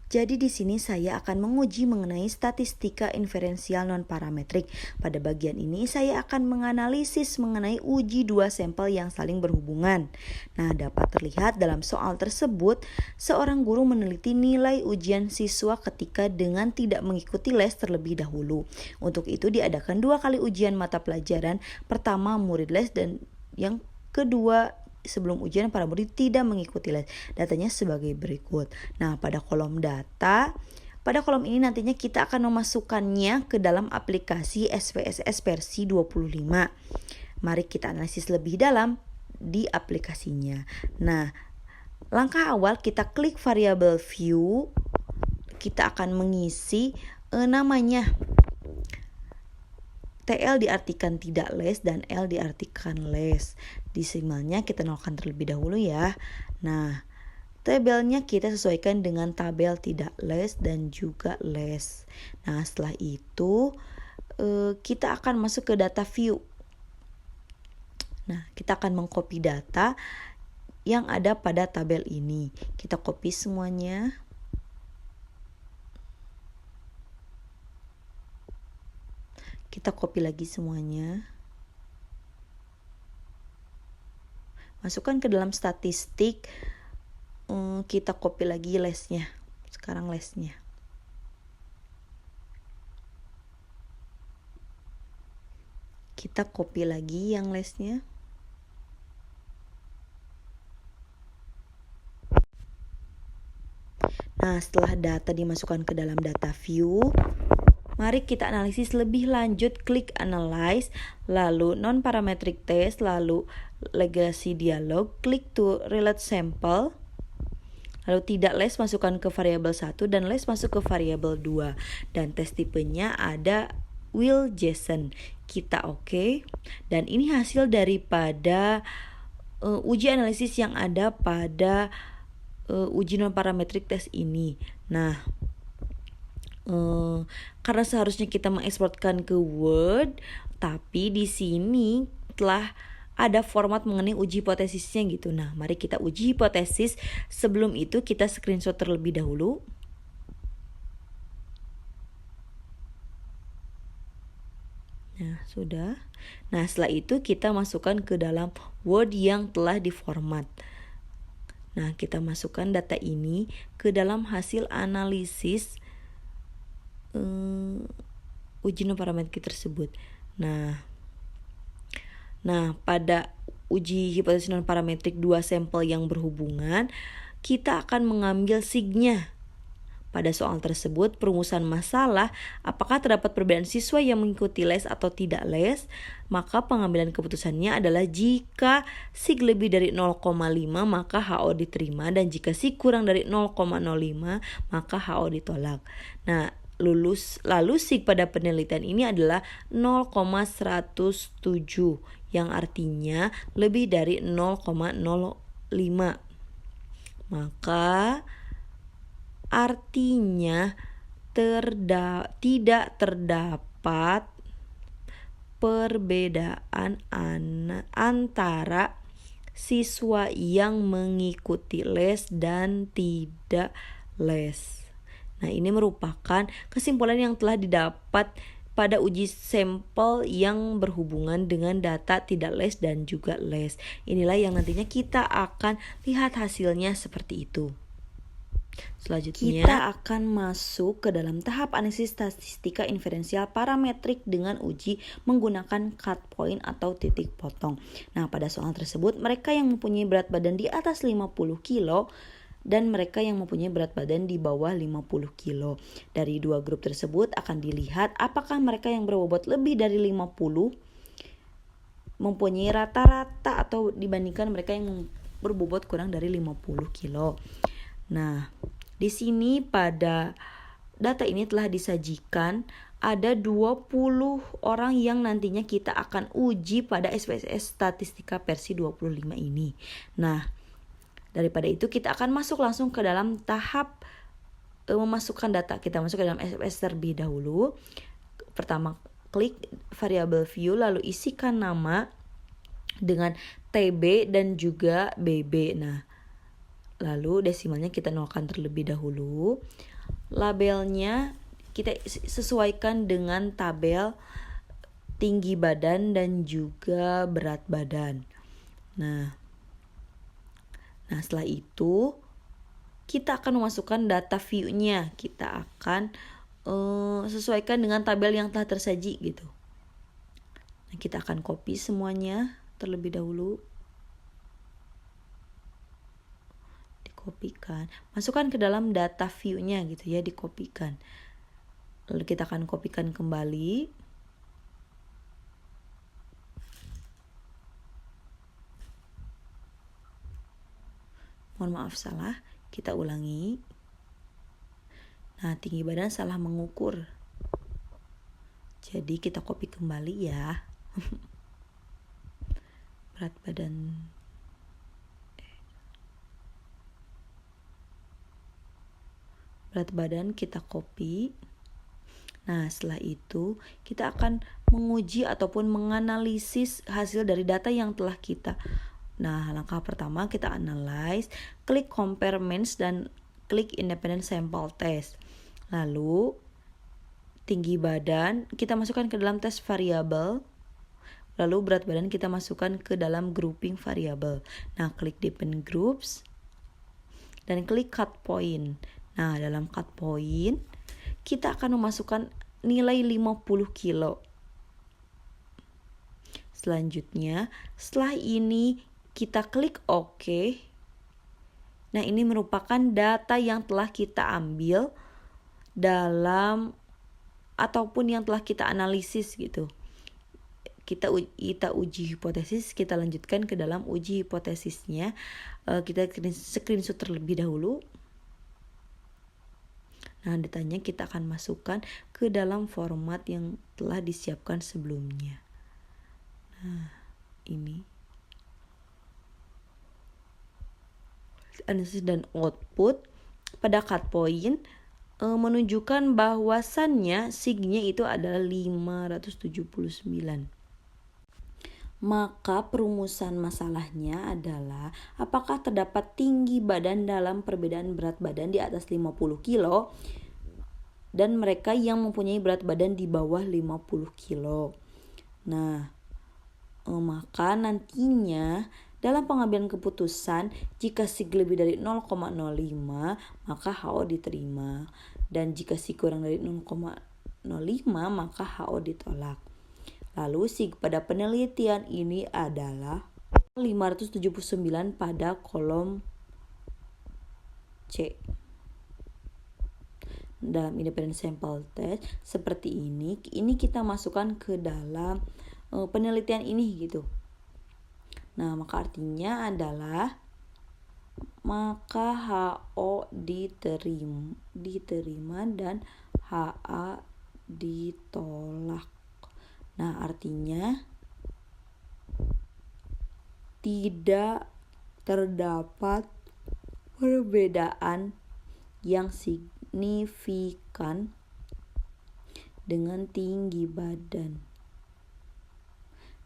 Jadi di sini saya akan menguji mengenai statistika inferensial non-parametrik. Pada bagian ini saya akan menganalisis mengenai uji dua sampel yang saling berhubungan. Nah, dapat terlihat dalam soal tersebut, seorang guru meneliti nilai ujian siswa ketika dengan tidak mengikuti les terlebih dahulu. Untuk itu diadakan 2 kali ujian mata pelajaran, pertama murid les dan yang kedua sebelum ujian para murid tidak mengikuti les. Datanya sebagai berikut. Nah, pada kolom ini nantinya kita akan memasukkannya ke dalam aplikasi SPSS versi 25. Mari kita analisis lebih dalam di aplikasinya. Nah, langkah awal kita klik variabel view. Kita akan mengisi namanya. TL diartikan tidak les dan L diartikan les. Desimalnya kita nolkan terlebih dahulu ya. Nah, tabelnya kita sesuaikan dengan tabel tidak les dan juga les. Nah, setelah itu kita akan masuk ke data view. Nah, kita akan mengcopy data yang ada pada tabel ini. Kita copy semuanya. Kita copy lagi semuanya. Masukkan ke dalam statistik. Kita copy lagi lesnya. Sekarang lesnya. Kita copy lagi yang lesnya. Nah, setelah data dimasukkan ke dalam data view, mari kita analisis lebih lanjut, klik analyze, lalu non-parametric test, lalu legacy dialog, klik to relate sample, lalu tidak les masukkan ke variabel 1 dan les masuk ke variabel 2. Dan tes tipenya ada Will Jason. Kita oke. Dan ini hasil daripada uji analisis yang ada pada uji non-parametric test ini. Nah, karena seharusnya kita mengeksporkan ke Word, tapi di sini telah ada format mengenai uji hipotesisnya gitu. Nah, mari kita uji hipotesis. Sebelum itu kita screenshot terlebih dahulu. Nah, sudah. Nah, setelah itu kita masukkan ke dalam Word yang telah diformat. Nah, kita masukkan data ini ke dalam hasil analisis uji non-parametrik tersebut. Nah, pada uji hipotesis non-parametrik 2 sampel yang berhubungan, kita akan mengambil signya. Pada soal tersebut, perumusan masalah, apakah terdapat perbedaan siswa yang mengikuti les atau tidak les, maka pengambilan keputusannya adalah jika sig lebih dari 0,5 maka HO diterima, dan jika sig kurang dari 0,05 maka HO ditolak. Nah, lalu sig pada penelitian ini adalah 0,107 yang artinya lebih dari 0,05. Maka artinya tidak terdapat perbedaan antara siswa yang mengikuti les dan tidak les. Nah, ini merupakan kesimpulan yang telah didapat pada uji sampel yang berhubungan dengan data tidak les dan juga les. Inilah yang nantinya kita akan lihat hasilnya seperti itu. Selanjutnya kita akan masuk ke dalam tahap analisis statistika inferensial parametrik dengan uji menggunakan cut point atau titik potong. Nah, pada soal tersebut mereka yang mempunyai berat badan di atas 50 kilo dan mereka yang mempunyai berat badan di bawah 50 kilo. Dari 2 grup tersebut akan dilihat apakah mereka yang berbobot lebih dari 50 mempunyai rata-rata atau dibandingkan mereka yang berbobot kurang dari 50 kilo. Nah, di sini pada data ini telah disajikan ada 20 orang yang nantinya kita akan uji pada SPSS statistika versi 25 ini. Nah, daripada itu kita akan masuk langsung ke dalam tahap memasukkan data. Kita masuk ke dalam SPSS terlebih dahulu. Pertama, klik variabel view, lalu isikan nama dengan TB dan juga BB. Nah, Lalu desimalnya kita nolkan terlebih dahulu. Labelnya kita sesuaikan dengan tabel tinggi badan dan juga berat badan. Nah setelah itu kita akan memasukkan data view-nya. Kita akan sesuaikan dengan tabel yang telah tersaji gitu. Nah, kita akan copy semuanya terlebih dahulu. Dikopikan, masukkan ke dalam data view-nya gitu ya, dikopikan. Lalu kita akan kopikan kembali. Mohon maaf salah, kita ulangi. Nah, tinggi badan salah mengukur. Jadi kita copy kembali ya. Berat badan kita copy. Nah, setelah itu kita akan menguji ataupun menganalisis hasil dari data yang telah kita. Nah, langkah pertama kita analyze, klik compare means dan klik independent sample test. Lalu tinggi badan kita masukkan ke dalam test variable. Lalu berat badan kita masukkan ke dalam grouping variable. Nah, klik depend groups dan klik cut point. Nah, dalam cut point kita akan memasukkan nilai 50 kilo. Selanjutnya, setelah ini kita klik OK. Nah, ini merupakan data yang telah kita ambil dalam ataupun yang telah kita analisis gitu. Kita uji hipotesis, kita lanjutkan ke dalam uji hipotesisnya. Kita screenshot terlebih dahulu. Nah, datanya kita akan masukkan ke dalam format yang telah disiapkan sebelumnya. Nah, ini analisis dan output pada cut point menunjukkan bahwasannya sig-nya itu adalah 579. Maka perumusan masalahnya adalah apakah terdapat tinggi badan dalam perbedaan berat badan di atas 50 kilo dan mereka yang mempunyai berat badan di bawah 50 kilo. Nah, maka nantinya dalam pengambilan keputusan jika sig lebih dari 0,05 maka HO diterima, dan jika sig kurang dari 0,05 maka HO ditolak. Lalu sig pada penelitian ini adalah 579 pada kolom C. Dalam independent sample test seperti ini kita masukkan ke dalam penelitian ini gitu. Nah, maka artinya adalah maka HO diterima dan HA ditolak. Nah, artinya tidak terdapat perbedaan yang signifikan dengan tinggi badan.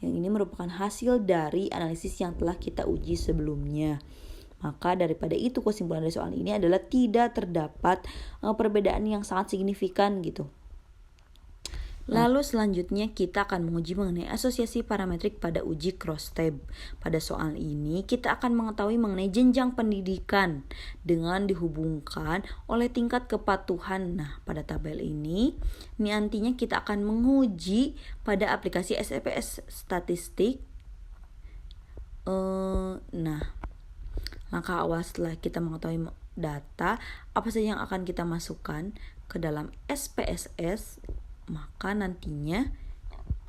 Yang ini merupakan hasil dari analisis yang telah kita uji sebelumnya. Maka daripada itu kesimpulan dari soal ini adalah tidak terdapat perbedaan yang sangat signifikan gitu. Lalu selanjutnya kita akan menguji mengenai asosiasi parametrik pada uji cross-tab. Pada soal ini kita akan mengetahui mengenai jenjang pendidikan dengan dihubungkan oleh tingkat kepatuhan. Nah, pada tabel ini nantinya kita akan menguji pada aplikasi SPSS statistik. Langkah awal setelah kita mengetahui data, apa saja yang akan kita masukkan ke dalam SPSS, maka nantinya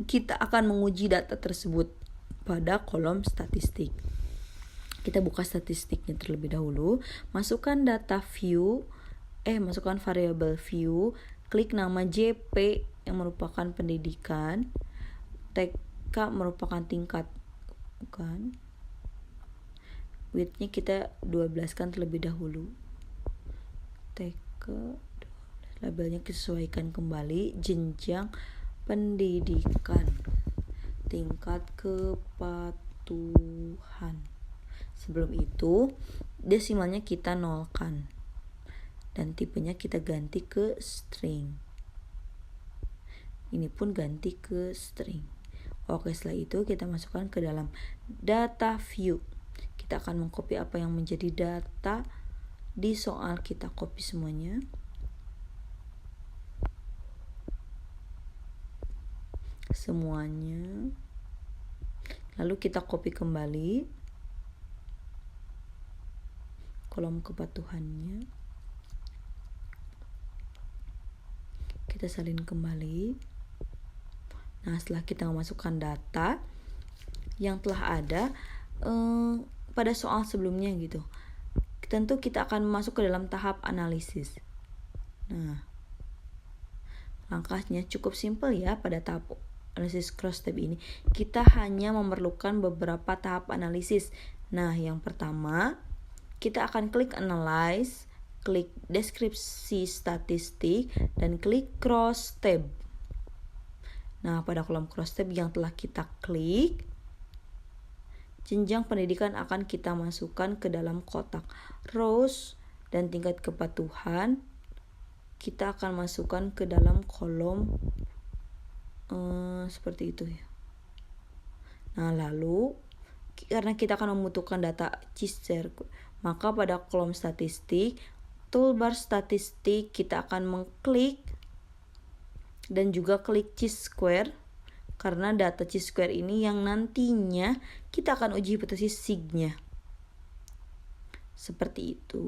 kita akan menguji data tersebut pada kolom statistik. Kita buka statistiknya terlebih dahulu, masukkan data view, masukkan variabel view, klik nama JP yang merupakan pendidikan, TK merupakan tingkat, bukan, width-nya kita 12 kan terlebih dahulu, TK, labelnya disesuaikan kembali, jenjang pendidikan, tingkat kepatuhan Sebelum itu desimalnya kita nolkan dan tipenya kita ganti ke string. Ini pun ganti ke string. Oke, setelah itu kita masukkan ke dalam data view. Kita akan mengcopy apa yang menjadi data di soal, kita copy semuanya. Lalu kita copy kembali kolom kepatuhannya, kita salin kembali. Nah, setelah kita memasukkan data yang telah ada pada soal sebelumnya gitu, tentu kita akan masuk ke dalam tahap analisis. Nah, langkahnya cukup simpel ya. Pada tahap analisis cross tab ini kita hanya memerlukan beberapa tahap analisis. Nah, yang pertama kita akan klik analyze, klik deskripsi statistik, dan klik cross tab. Nah, pada kolom cross tab yang telah kita klik, jenjang pendidikan akan kita masukkan ke dalam kotak rows, dan tingkat kepatuhan kita akan masukkan ke dalam kolom seperti itu ya. Nah, lalu karena kita akan membutuhkan data chi-square, maka pada kolom statistik, toolbar statistik, kita akan mengklik dan juga klik chi-square, karena data chi-square ini yang nantinya kita akan uji hipotesis sig-nya. Seperti itu.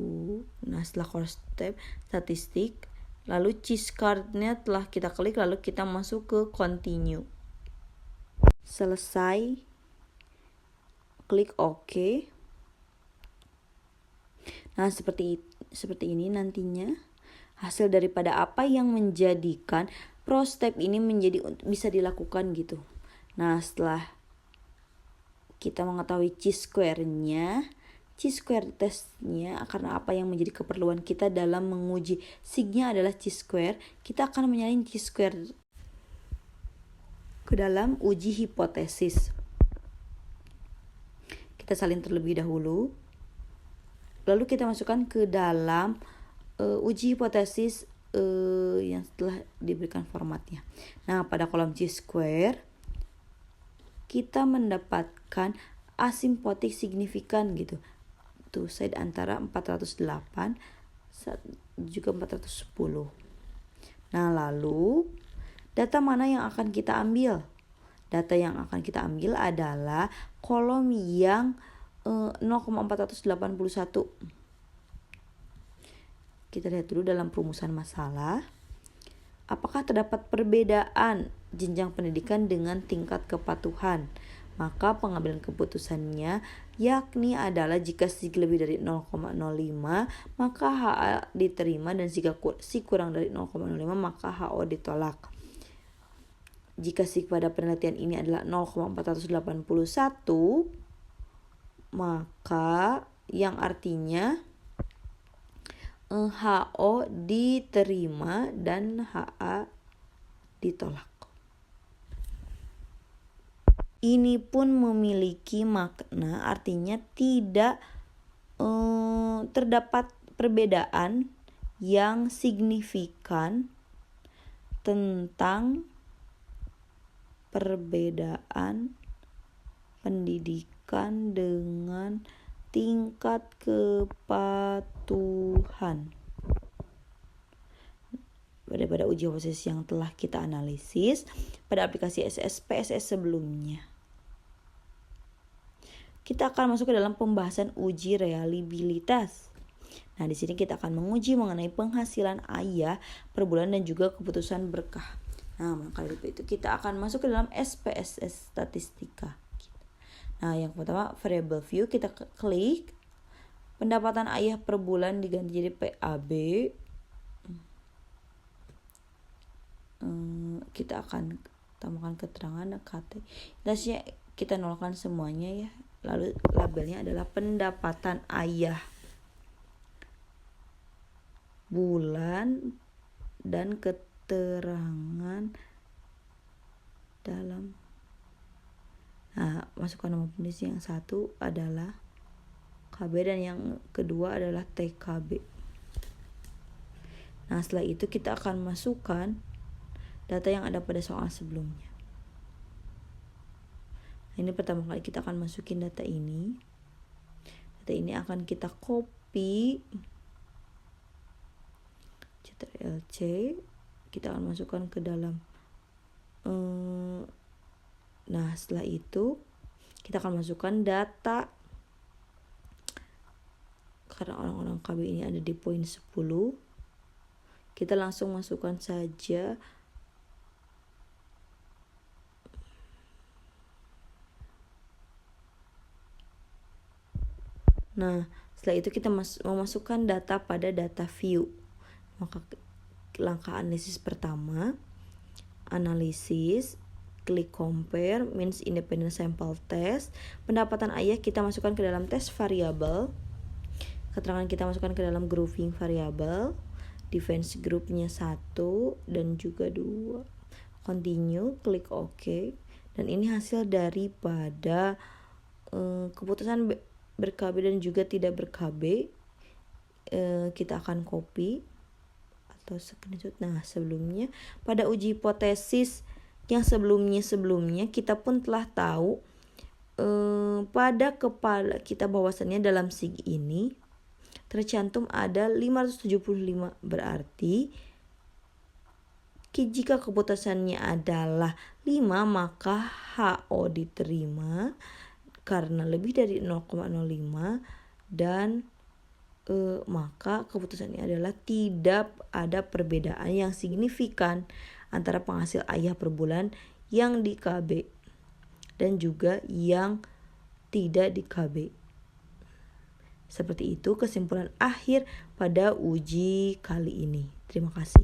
Nah, setelah cross tab statistik, lalu chi-square-nya telah kita klik, lalu kita masuk ke continue. Selesai, klik OK. Nah, seperti ini nantinya hasil daripada apa yang menjadikan cross tab ini menjadi bisa dilakukan gitu. Nah, setelah kita mengetahui chi-square-nya, chi-square testnya, karena apa yang menjadi keperluan kita dalam menguji sig-nya adalah chi-square, kita akan menyalin chi-square ke dalam uji hipotesis. Kita salin terlebih dahulu, lalu kita masukkan ke dalam uji hipotesis yang setelah diberikan formatnya. Nah, pada kolom chi-square kita mendapatkan asimpotik signifikan gitu. Tuh, side antara 408 juga 410. Nah, lalu data mana yang akan kita ambil? Data yang akan kita ambil adalah kolom yang 0,481. Kita lihat dulu dalam perumusan masalah. Apakah terdapat perbedaan jenjang pendidikan dengan tingkat kepatuhan? Maka pengambilan keputusannya yakni adalah jika sig lebih dari 0,05 maka HA diterima, dan jika sig kurang dari 0,05 maka HO ditolak. Jika sig pada penelitian ini adalah 0,481, maka yang artinya HO diterima dan HA ditolak. Ini pun memiliki makna, artinya tidak terdapat perbedaan yang signifikan tentang perbedaan pendidikan dengan tingkat kepatuhan pada uji hipotesis yang telah kita analisis pada aplikasi SPSS sebelumnya. Kita akan masuk ke dalam pembahasan uji reliabilitas. Nah, di sini kita akan menguji mengenai penghasilan ayah per bulan dan juga keputusan berkah. Nah, maka dari itu kita akan masuk ke dalam SPSS statistika. Nah, yang pertama variable view, kita klik pendapatan ayah per bulan diganti jadi PAB. Kita akan tambahkan keterangan KT. Dasnya kita nolkan semuanya ya. Lalu labelnya adalah pendapatan ayah bulan dan keterangan dalam. Nah, masukkan nomor pendidik yang satu adalah KB dan yang kedua adalah TKB. Nah, setelah itu kita akan masukkan data yang ada pada soal sebelumnya. Nah, ini pertama kali kita akan masukin data ini. Data ini akan kita copy, Ctrl+C, kita akan masukkan ke dalam. Nah, setelah itu kita akan masukkan data. Karena orang-orang KB ini ada di poin 10, kita langsung masukkan saja Nah, setelah itu kita memasukkan data pada data view. Maka langkah analisis pertama, analisis, klik compare, means independent sample test. Pendapatan ayah kita masukkan ke dalam test variable. Keterangan kita masukkan ke dalam grouping variable. Defense groupnya 1 dan juga 2. Continue, klik OK. Dan ini hasil daripada keputusan ber-KB dan juga tidak ber-KB. Kita akan copy atau screenshot. Nah, sebelumnya pada uji hipotesis yang sebelumnya kita pun telah tahu pada kepala kita bahwasannya dalam SIG ini tercantum ada 575, berarti jika keputusannya adalah 5 maka HO diterima karena lebih dari 0,05 dan maka keputusannya adalah tidak ada perbedaan yang signifikan antara penghasil ayah per bulan yang di KB dan juga yang tidak di KB. Seperti itu kesimpulan akhir pada uji kali ini. Terima kasih.